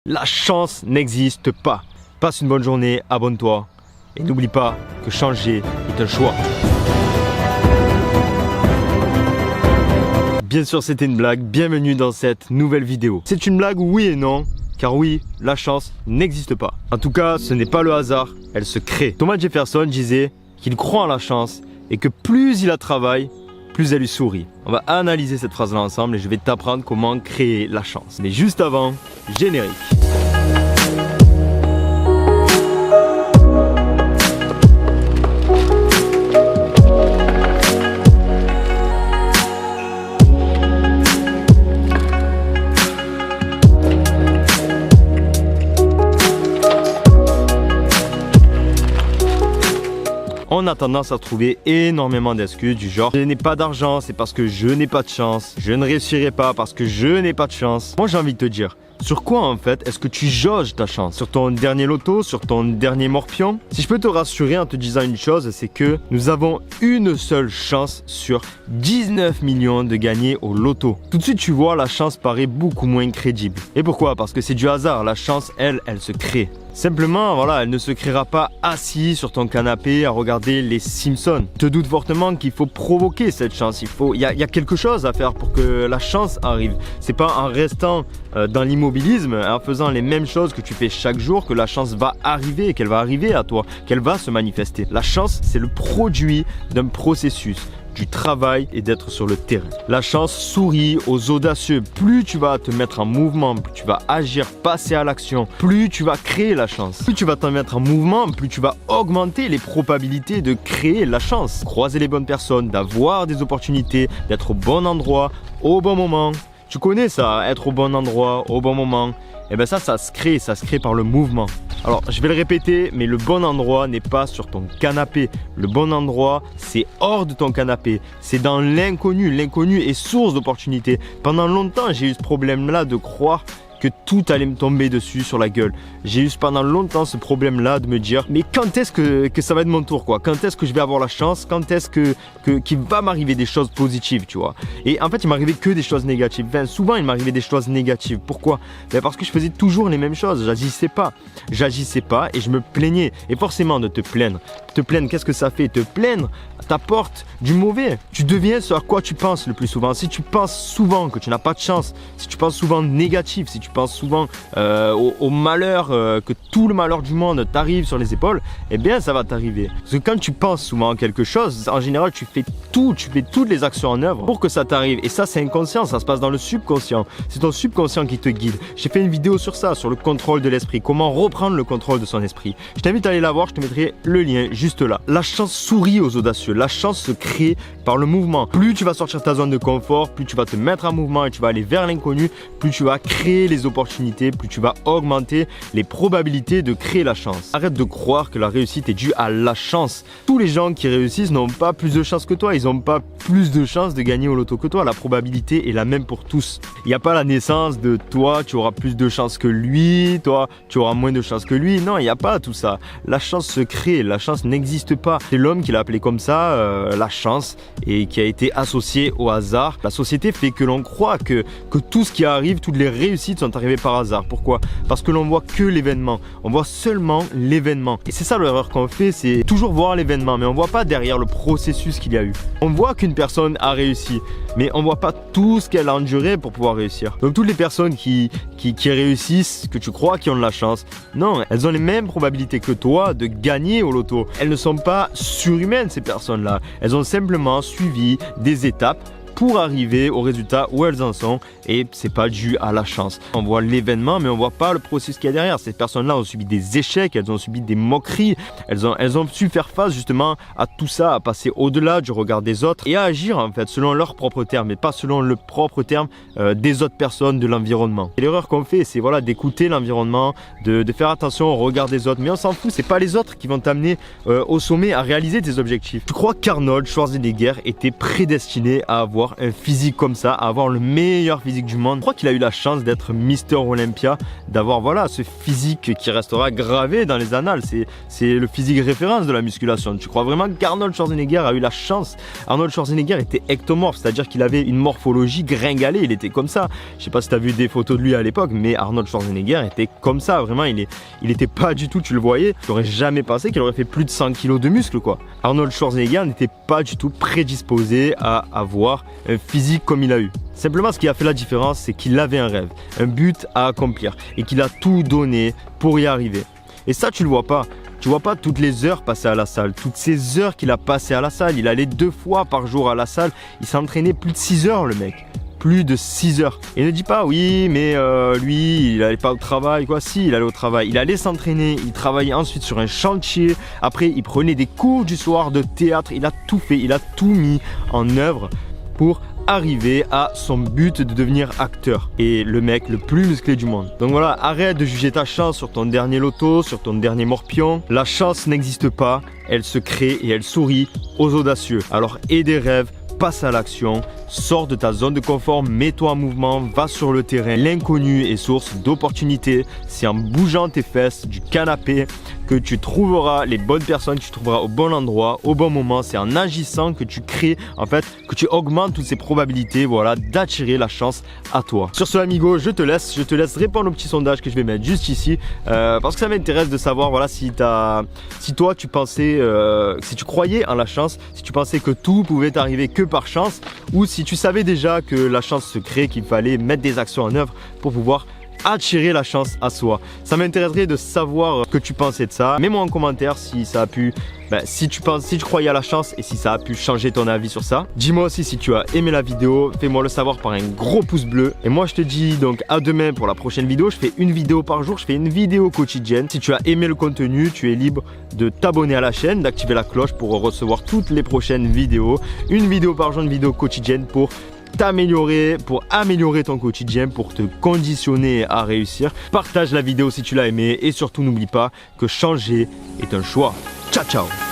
La chance n'existe pas. Passe une bonne journée, abonne-toi et n'oublie pas que changer est un choix. Bien sûr, c'était une blague. Bienvenue dans cette nouvelle vidéo. C'est une blague, oui et non. Car oui, la chance n'existe pas. En tout cas, ce n'est pas le hasard, elle se crée. Thomas Jefferson disait qu'il croit en la chance et que plus il la travaille, plus elle lui sourit. On va analyser cette phrase-là ensemble et je vais t'apprendre comment créer la chance. Mais juste avant, générique. On a tendance à trouver énormément d'excuses du genre « je n'ai pas d'argent, c'est parce que je n'ai pas de chance. Je ne réussirai pas parce que je n'ai pas de chance. » Moi j'ai envie de te dire, sur quoi en fait est-ce que tu jauges ta chance? Sur ton dernier loto? Sur ton dernier morpion? Si je peux te rassurer en te disant une chose, c'est que nous avons une seule chance sur 19 millions de gagner au loto. Tout de suite tu vois, la chance paraît beaucoup moins crédible. Et pourquoi? Parce que c'est du hasard. La chance, elle se crée. Simplement, voilà, elle ne se créera pas assis sur ton canapé à regarder les Simpsons. Je te doute fortement qu'il faut provoquer cette chance. Il y a quelque chose à faire pour que la chance arrive. C'est pas en restant dans l'immobilisme, en faisant les mêmes choses que tu fais chaque jour, que la chance va arriver, qu'elle va arriver à toi, qu'elle va se manifester. La chance, c'est le produit d'un processus, du travail et d'être sur le terrain. La chance sourit aux audacieux. Plus tu vas te mettre en mouvement, plus tu vas agir, passer à l'action, plus tu vas créer la chance. Plus tu vas te mettre en mouvement, plus tu vas augmenter les probabilités de créer la chance. Croiser les bonnes personnes, d'avoir des opportunités, d'être au bon endroit, au bon moment. Tu connais ça, être au bon endroit, au bon moment. Et bien ça se crée par le mouvement. Alors, je vais le répéter, mais le bon endroit n'est pas sur ton canapé. Le bon endroit, c'est hors de ton canapé. C'est dans l'inconnu. L'inconnu est source d'opportunités. Pendant longtemps, j'ai eu ce problème-là de croire que tout allait me tomber dessus sur la gueule. J'ai eu pendant longtemps ce problème-là de me dire mais quand est-ce que ça va être mon tour quoi? Quand est-ce que je vais avoir la chance? Quand est-ce qu'il va m'arriver des choses positives, tu vois? Et en fait, il m'arrivait que des choses négatives. Enfin, souvent, il m'arrivait des choses négatives. Pourquoi? Ben parce que je faisais toujours les mêmes choses. J'agissais pas et je me plaignais. Et forcément, de te plaindre. Qu'est-ce que ça fait? Te plaindre t'apporte du mauvais. Tu deviens ce à quoi tu penses le plus souvent. Si tu penses souvent que tu n'as pas de chance, si tu penses souvent négatif, si tu penses souvent au malheur, que tout le malheur du monde t'arrive sur les épaules, eh bien ça va t'arriver. Parce que quand tu penses souvent à quelque chose, en général tu fais toutes les actions en œuvre pour que ça t'arrive. Et ça c'est inconscient, ça se passe dans le subconscient. C'est ton subconscient qui te guide. J'ai fait une vidéo sur ça, sur le contrôle de l'esprit, comment reprendre le contrôle de son esprit. Je t'invite à aller la voir, je te mettrai le lien juste là. La chance sourit aux audacieux. La chance se crée par le mouvement. Plus tu vas sortir de ta zone de confort, plus tu vas te mettre en mouvement et tu vas aller vers l'inconnu, plus tu vas créer les opportunités, plus tu vas augmenter les probabilités de créer la chance. Arrête de croire que la réussite est due à la chance. Tous les gens qui réussissent n'ont pas plus de chance que toi. Ils n'ont pas plus de chance de gagner au loto que toi. La probabilité est la même pour tous. Il n'y a pas la naissance de toi, tu auras plus de chance que lui, toi, tu auras moins de chance que lui. Non, il n'y a pas tout ça. La chance se crée, la chance n'existe pas. C'est l'homme qui l'a appelé comme ça, la chance, et qui a été associé au hasard. La société fait que l'on croit que tout ce qui arrive, toutes les réussites sont arrivées par hasard. Pourquoi? Parce que l'on voit que l'événement. On voit seulement l'événement. Et c'est ça l'erreur qu'on fait, c'est toujours voir l'événement, mais on voit pas derrière le processus qu'il y a eu. On voit qu'une personne a réussi, mais on voit pas tout ce qu'elle a enduré pour pouvoir réussir. Donc toutes les personnes qui réussissent, que tu crois qui ont de la chance, non, elles ont les mêmes probabilités que toi de gagner au loto. Elles ne sont pas surhumaines ces personnes-là. Elles ont simplement suivi des étapes pour arriver au résultat où elles en sont, et c'est pas dû à la chance. On voit l'événement mais on voit pas le processus qu'il y a derrière. Ces personnes-là ont subi des échecs, elles ont subi des moqueries, elles ont su faire face justement à tout ça, à passer au-delà du regard des autres et à agir en fait selon leurs propres termes, mais pas selon le propre terme des autres personnes, de l'environnement. Et l'erreur qu'on fait, c'est voilà, d'écouter l'environnement, de faire attention au regard des autres, mais on s'en fout, c'est pas les autres qui vont t'amener au sommet à réaliser tes objectifs. Tu crois qu'Arnold Schwarzenegger était prédestiné à avoir avoir un physique comme ça, à avoir le meilleur physique du monde. Je crois qu'il a eu la chance d'être Mister Olympia, d'avoir voilà ce physique qui restera gravé dans les annales. C'est le physique référence de la musculation. Tu crois vraiment qu'Arnold Schwarzenegger a eu la chance? Arnold Schwarzenegger était ectomorphe, c'est-à-dire qu'il avait une morphologie gringalée, il était comme ça. Je sais pas si tu as vu des photos de lui à l'époque, mais Arnold Schwarzenegger était comme ça, vraiment, il était pas du tout, tu le voyais, tu n'aurais jamais pensé qu'il aurait fait plus de 100 kilos de muscles, quoi. Arnold Schwarzenegger n'était pas du tout prédisposé à avoir un physique comme il a eu. Simplement, ce qui a fait la différence, c'est qu'il avait un rêve, un but à accomplir et qu'il a tout donné pour y arriver. Et ça, tu le vois pas. Tu vois pas toutes les heures passées à la salle, toutes ces heures qu'il a passées à la salle. Il allait 2 fois par jour à la salle. Il s'entraînait plus de 6 heures, le mec. Plus de 6 heures. Et ne dis pas, oui, mais lui, il allait pas au travail, quoi. Si, il allait au travail. Il allait s'entraîner. Il travaillait ensuite sur un chantier. Après, il prenait des cours du soir de théâtre. Il a tout fait. Il a tout mis en œuvre pour arriver à son but de devenir acteur et le mec le plus musclé du monde. Donc voilà, arrête de juger ta chance sur ton dernier loto, sur ton dernier morpion. La chance n'existe pas, elle se crée et elle sourit aux audacieux. Alors aie des rêves, passe à l'action, sors de ta zone de confort, mets-toi en mouvement, va sur le terrain. L'inconnu est source d'opportunités. C'est en bougeant tes fesses du canapé que tu trouveras les bonnes personnes, que tu trouveras au bon endroit, au bon moment. C'est en agissant que tu crées, en fait, que tu augmentes toutes ces probabilités, voilà, d'attirer la chance à toi. Sur ce, amigo, je te laisse répondre au petit sondage que je vais mettre juste ici, parce que ça m'intéresse de savoir, voilà, si toi tu pensais, si tu croyais en la chance, si tu pensais que tout pouvait t'arriver que par chance, ou si tu savais déjà que la chance se crée, qu'il fallait mettre des actions en œuvre pour pouvoir attirer la chance à soi. Ça m'intéresserait de savoir ce que tu pensais de ça. Mets-moi en commentaire si ça a pu, si tu croyais à la chance et si ça a pu changer ton avis sur ça. Dis-moi aussi si tu as aimé la vidéo, fais-moi le savoir par un gros pouce bleu. Et moi je te dis donc à demain pour la prochaine vidéo. Je fais une vidéo par jour, je fais une vidéo quotidienne. Si tu as aimé le contenu, tu es libre de t'abonner à la chaîne, d'activer la cloche pour recevoir toutes les prochaines vidéos. Une vidéo par jour, une vidéo quotidienne pour améliorer ton quotidien, pour te conditionner à réussir. Partage la vidéo si tu l'as aimé et surtout n'oublie pas que changer est un choix. Ciao ciao.